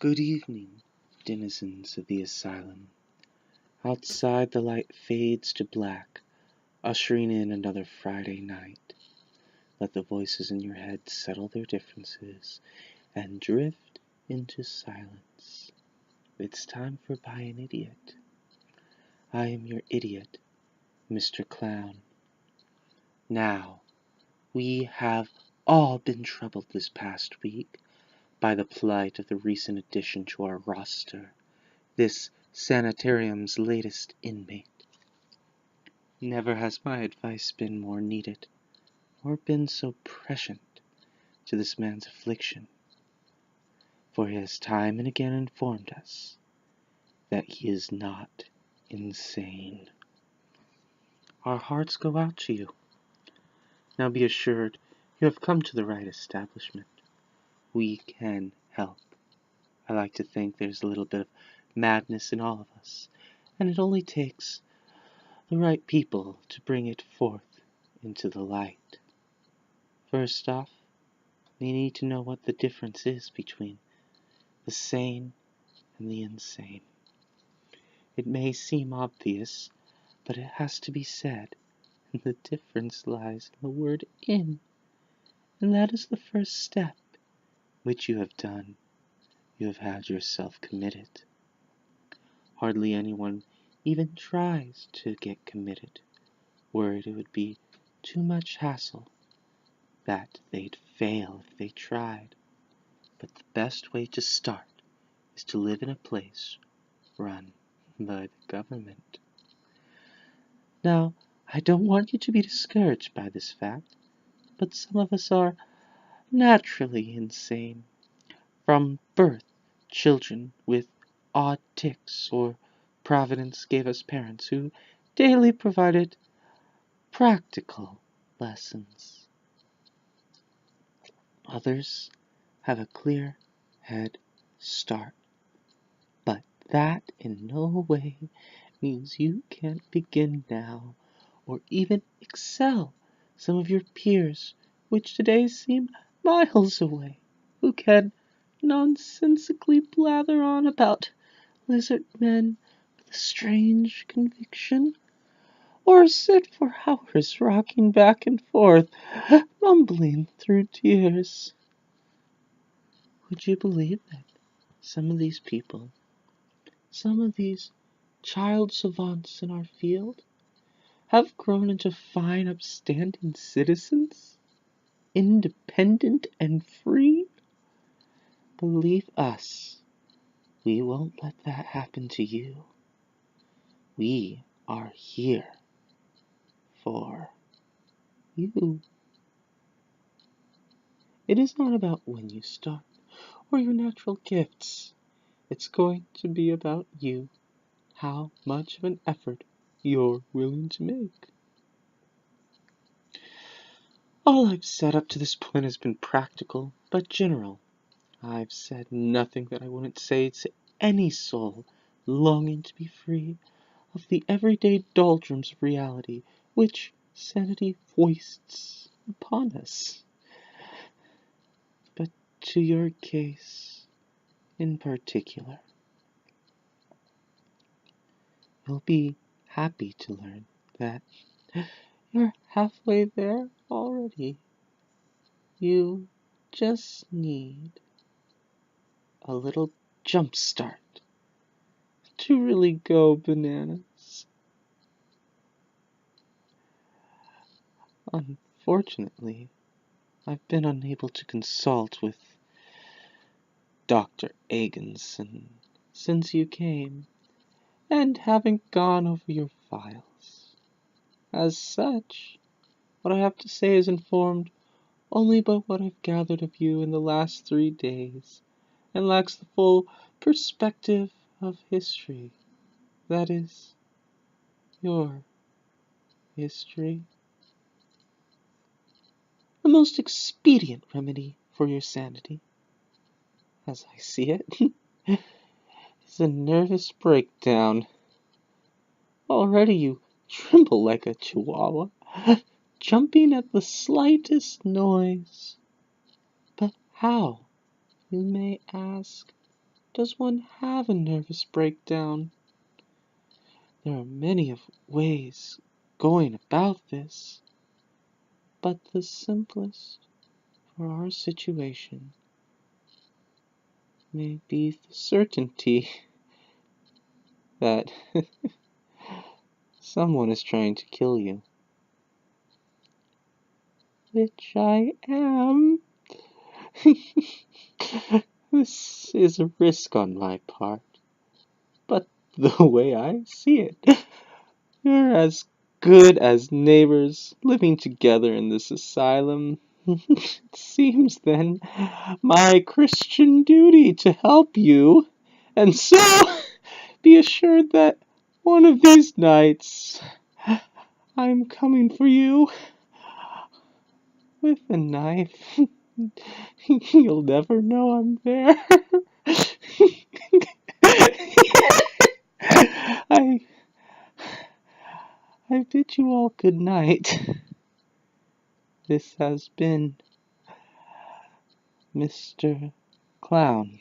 Good evening, denizens of the asylum. Outside the light fades to black, ushering in another Friday night. Let the voices in your head settle their differences and drift into silence. It's time for By an Idiot. I am your idiot, Mr. Clown. Now, we have all been troubled this past week by the plight of the recent addition to our roster, this sanitarium's latest inmate. Never has my advice been more needed, or been so prescient to this man's affliction, for he has time and again informed us that he is not insane. Our hearts go out to you. Now be assured, you have come to the right establishment. We can help. I like to think there's a little bit of madness in all of us, and it only takes the right people to bring it forth into the light. First off, we need to know what the difference is between the sane and the insane. It may seem obvious, but it has to be said, and the difference lies in the word in, and that is the first step, which you have done. You have had yourself committed. Hardly anyone even tries to get committed, worried it would be too much hassle, that they'd fail if they tried. But the best way to start is to live in a place run by the government. Now, I don't want you to be discouraged by this fact, but some of us are naturally insane. From birth, children with odd tics, or Providence gave us parents who daily provided practical lessons. Others have a clear head start, but that in no way means you can't begin now, or even excel some of your peers, which today seem miles away, who can nonsensically blather on about lizard men with a strange conviction, or sit for hours rocking back and forth, mumbling through tears. Would you believe that some of these people, some of these child savants in our field, have grown into fine upstanding citizens, independent and free? Believe us, we won't let that happen to you. We are here for you. It is not about when you start or your natural gifts. It's going to be about you, how much of an effort you're willing to make. All I've said up to this point has been practical, but general. I've said nothing that I wouldn't say to any soul longing to be free of the everyday doldrums of reality which sanity foists upon us. But to your case in particular, you'll be happy to learn that you're halfway there already. You just need a little jump start to really go bananas. Unfortunately, I've been unable to consult with Dr. Agenson since you came, and haven't gone over your files. As such, what I have to say is informed only by what I've gathered of you in the last 3 days, and lacks the full perspective of history. That is, your history. The most expedient remedy for your sanity, as I see it, is a nervous breakdown. Already you tremble like a chihuahua, jumping at the slightest noise. But how, you may ask? does one have a nervous breakdown? There are many of ways going about this, but the simplest for our situation may be the certainty that someone is trying to kill you. Which I am. This is a risk on my part, but the way I see it, you're as good as neighbors living together in this asylum. It seems then my Christian duty to help you, and so be assured that one of these nights I'm coming for you with a knife. You'll never know I'm there. I bid you all good night. This has been Mr. Clown.